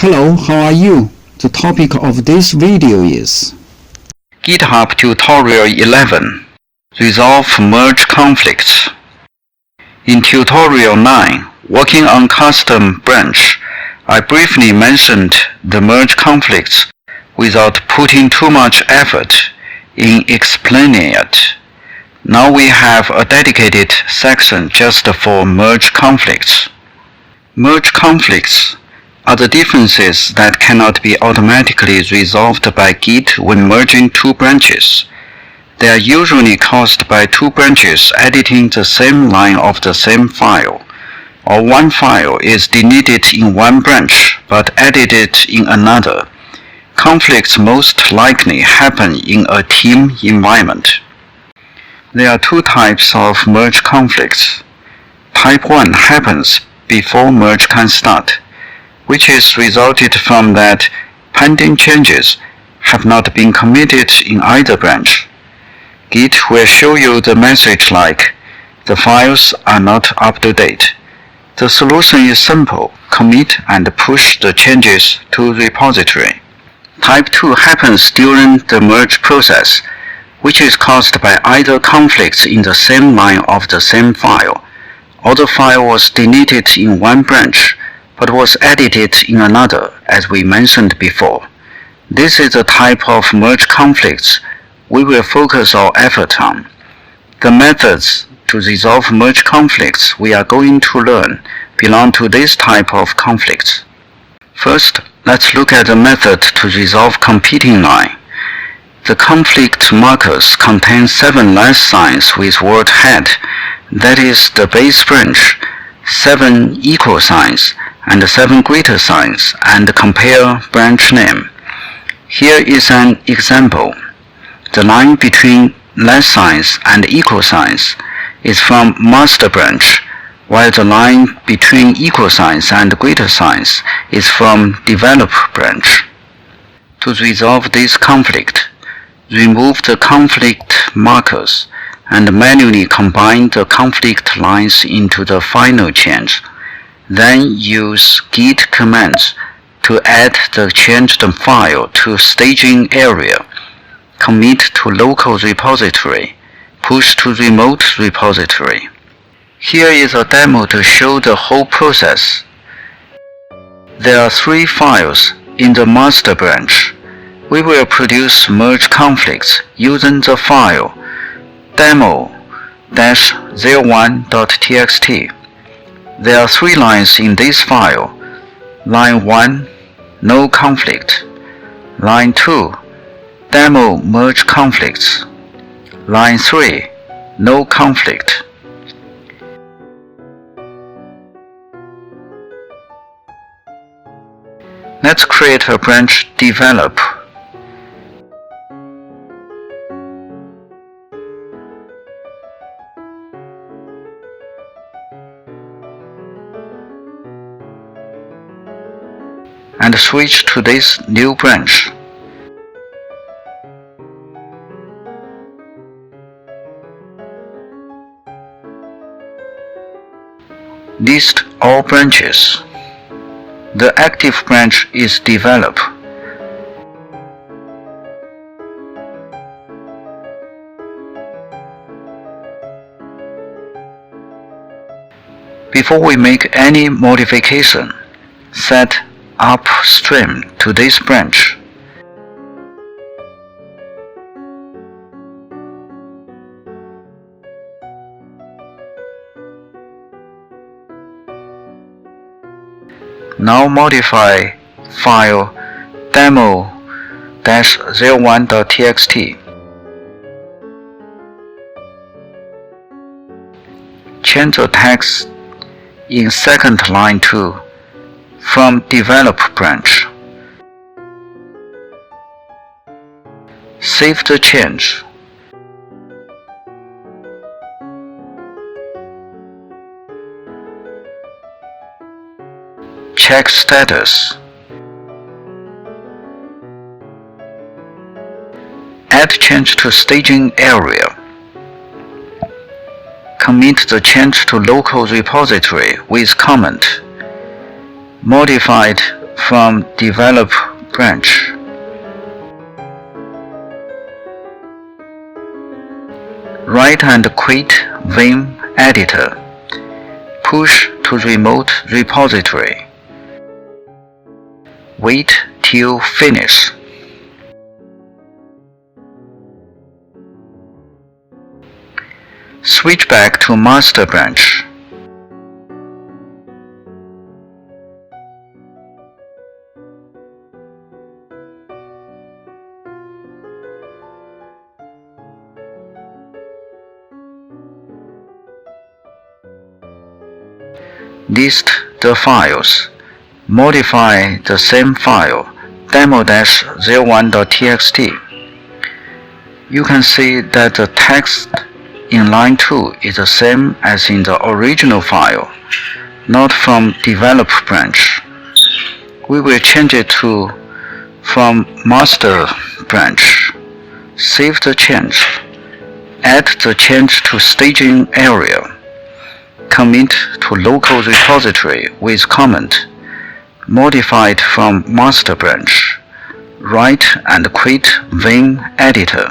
Hello, how are you? The topic of this video is GitHub Tutorial 11 Resolve Merge Conflicts. In Tutorial 9, working on custom branch, I briefly mentioned the merge conflicts without putting too much effort in explaining it. Now we have a dedicated section just for merge conflicts. Merge conflicts are the differences that cannot be automatically resolved by Git when merging two branches. They are usually caused by two branches editing the same line of the same file, or one file is deleted in one branch but edited in another. Conflicts most likely happen in a team environment. There are two types of merge conflicts. Type 1 happens before merge can start, which is resulted from that pending changes have not been committed in either branch. Git will show you the message like, the files are not up to date. The solution is simple, commit and push the changes to repository. Type 2 happens during the merge process, which is caused by either conflicts in the same line of the same file, or the file was deleted in one branch but was edited in another, as we mentioned before. This is the type of merge conflicts we will focus our effort on. The methods to resolve merge conflicts we are going to learn belong to this type of conflicts. First, let's look at the method to resolve competing line. The conflict markers contain 7 less signs with word head, that is the base branch, 7 equal signs, and 7 greater signs, and compare branch name. Here is an example. The line between less signs and equal signs is from master branch, while the line between equal signs and greater signs is from develop branch. To resolve this conflict, remove the conflict markers and manually combine the conflict lines into the final change. Then use git commands to add the changed file to staging area, commit to local repository, push to remote repository. Here is a demo to show the whole process. There are 3 files in the master branch. We will produce merge conflicts using the file demo-01.txt. There are 3 lines in this file. Line 1, no conflict. Line 2, demo merge conflicts. Line 3, no conflict. Let's create a branch develop. And switch to this new branch. List all branches. The active branch is develop. Before we make any modification, set upstream to this branch. Now modify file demo-01.txt. Change the text in second line to from develop branch. Save the change. Check status. Add change to staging area. Commit the change to local repository with comment. Modified from develop branch. Write and quit Vim editor. Push to remote repository. Wait till finish. Switch back to master branch. List the files. Modify the same file, demo-01.txt. You can see that the text in line 2 is the same as in the original file, not from develop branch. We will change it to from master branch. Save the change. Add the change to staging area. Commit to local repository with comment. Modified from master branch. Write and quit Vim editor.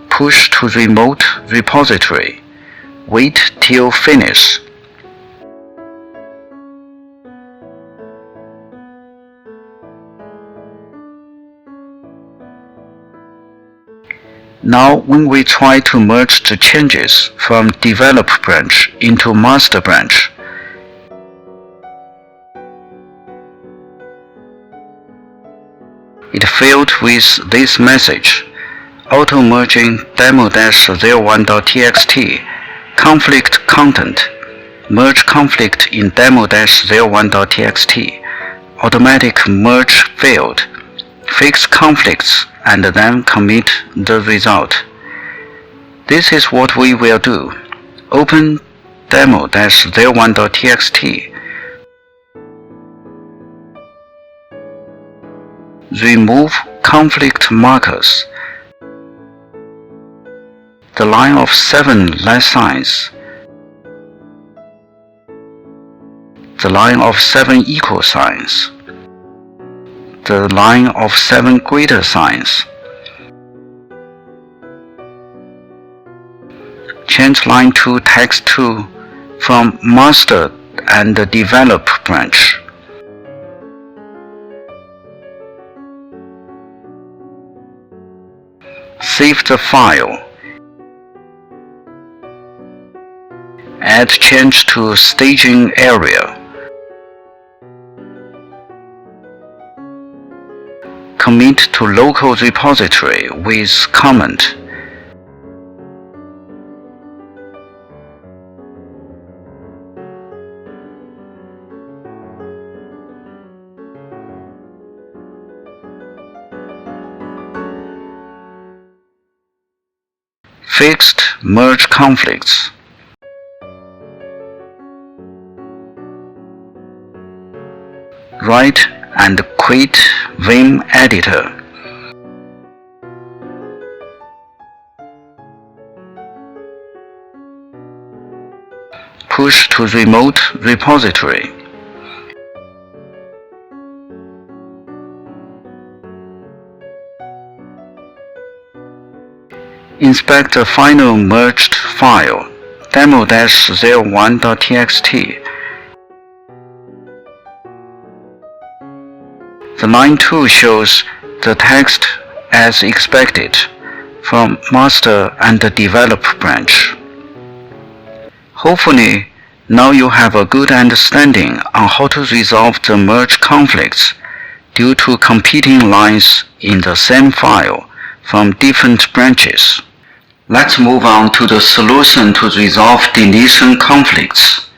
Push to remote repository. Wait till finish. Now when we try to merge the changes from develop branch into master branch, it failed with this message. Auto-merging demo-01.txt conflict content. Merge conflict in demo-01.txt. Automatic merge failed. Fix conflicts and then commit the result. This is what we will do. Open demo-01.txt. Remove conflict markers. The line of 7 less signs. The line of 7 equal signs. The line of 7 greater signs. Change line 2 text to from master and develop branch. Save the file. Add change to staging area. Commit to local repository with comment. Fixed merge conflicts. Write and quit Vim editor. Push to remote repository. Inspect the final merged file, demo-01.txt. The line 2 shows the text as expected from master and develop branch. Hopefully, now you have a good understanding on how to resolve the merge conflicts due to competing lines in the same file from different branches. Let's move on to the solution to resolve deletion conflicts.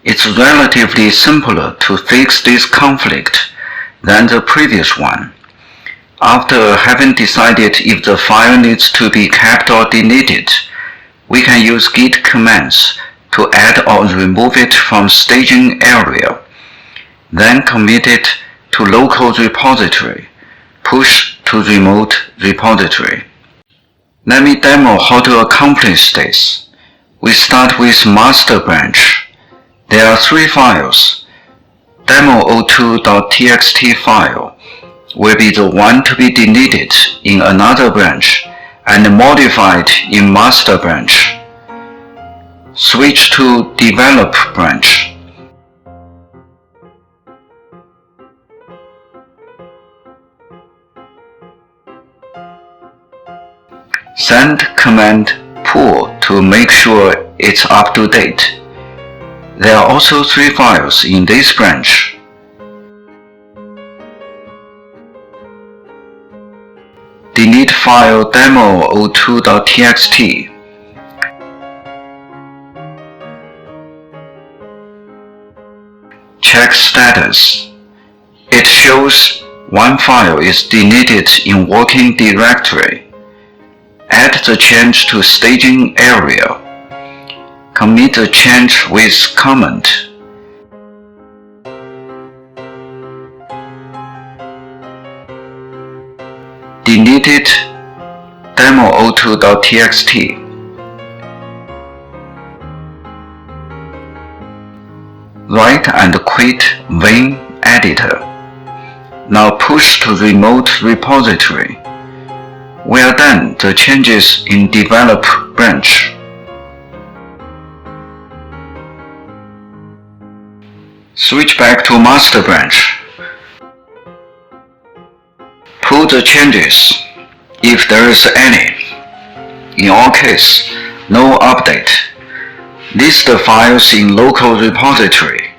It's relatively simpler to fix this conflict than the previous one. After having decided if the file needs to be kept or deleted, we can use git commands to add or remove it from staging area, then commit it to local repository, push to remote repository. Let me demo how to accomplish this. We start with master branch. There are 3 files, demo02.txt file will be the one to be deleted in another branch and modified in master branch. Switch to develop branch. Send command pull to make sure it's up to date. There are also 3 files in this branch. Delete file demo02.txt. Check status. It shows one file is deleted in working directory. Add the change to staging area. Commit the change with comment. Deleted demo02.txt. Write and quit Vim editor. Now push to remote repository. We are done the changes in develop branch. Switch back to master branch. Pull the changes, if there is any. In our case, no update. List the files in local repository.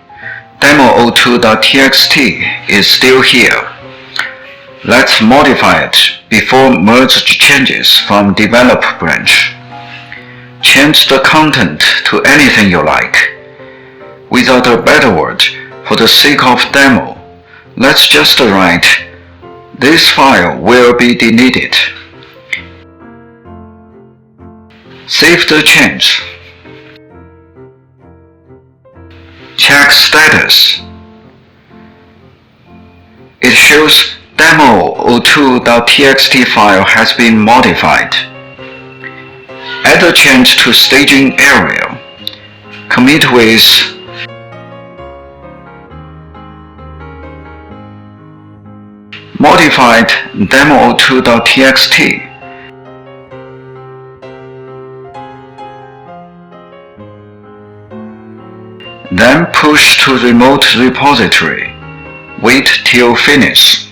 demo02.txt is still here. Let's modify it before merge changes from develop branch. Change the content to anything you like. Without a better word, for the sake of demo, let's just write, this file will be deleted. Save the change. Check status. It shows demo02.txt file has been modified. Add a change to staging area. Commit with modified demo02.txt. Then push to remote repository. Wait till finish.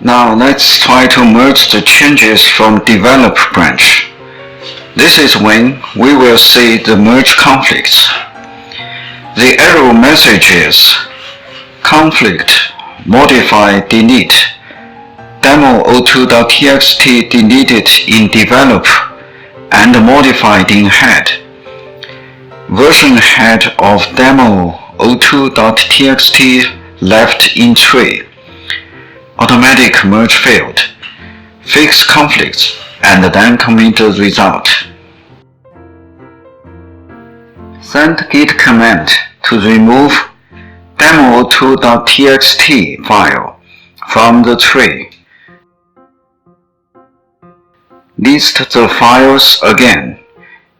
Now let's try to merge the changes from develop branch. This is when we will see the merge conflicts. The error message is conflict modify delete demo02.txt deleted in develop and modified in head. Version head of demo02.txt left in tree. Automatic merge failed. Fix conflicts and then commit the result. Send git command to remove demo02.txt file from the tree. List the files again.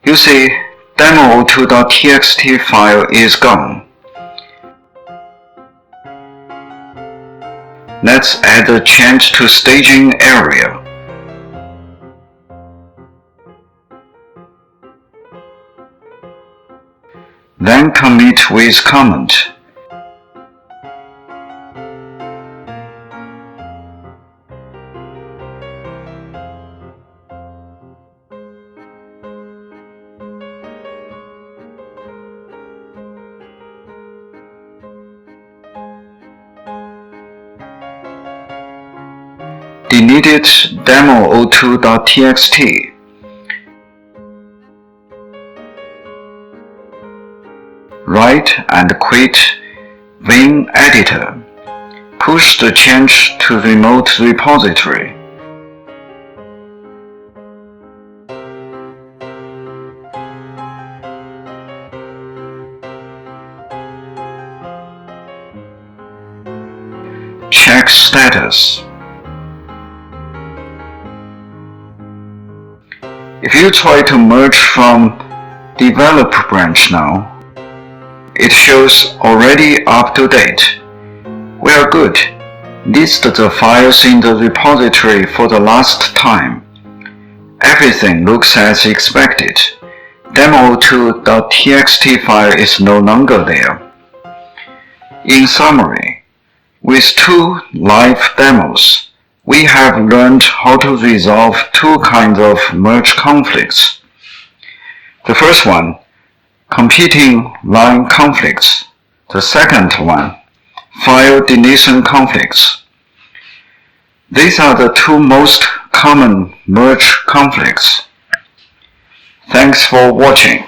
You see, demo02.txt file is gone. Let's add a change to staging area. Then commit with comment. Deleted demo02.txt. Write and quit Vim editor. Push the change to remote repository. Check status. If you try to merge from developer branch now, it shows already up to date. We are good. List the files in the repository for the last time. Everything looks as expected. demo2.txt file is no longer there. In summary, with 2 live demos, we have learned how to resolve 2 kinds of merge conflicts. The first one, competing line conflicts. The second one, file deletion conflicts. These are the 2 most common merge conflicts. Thanks for watching.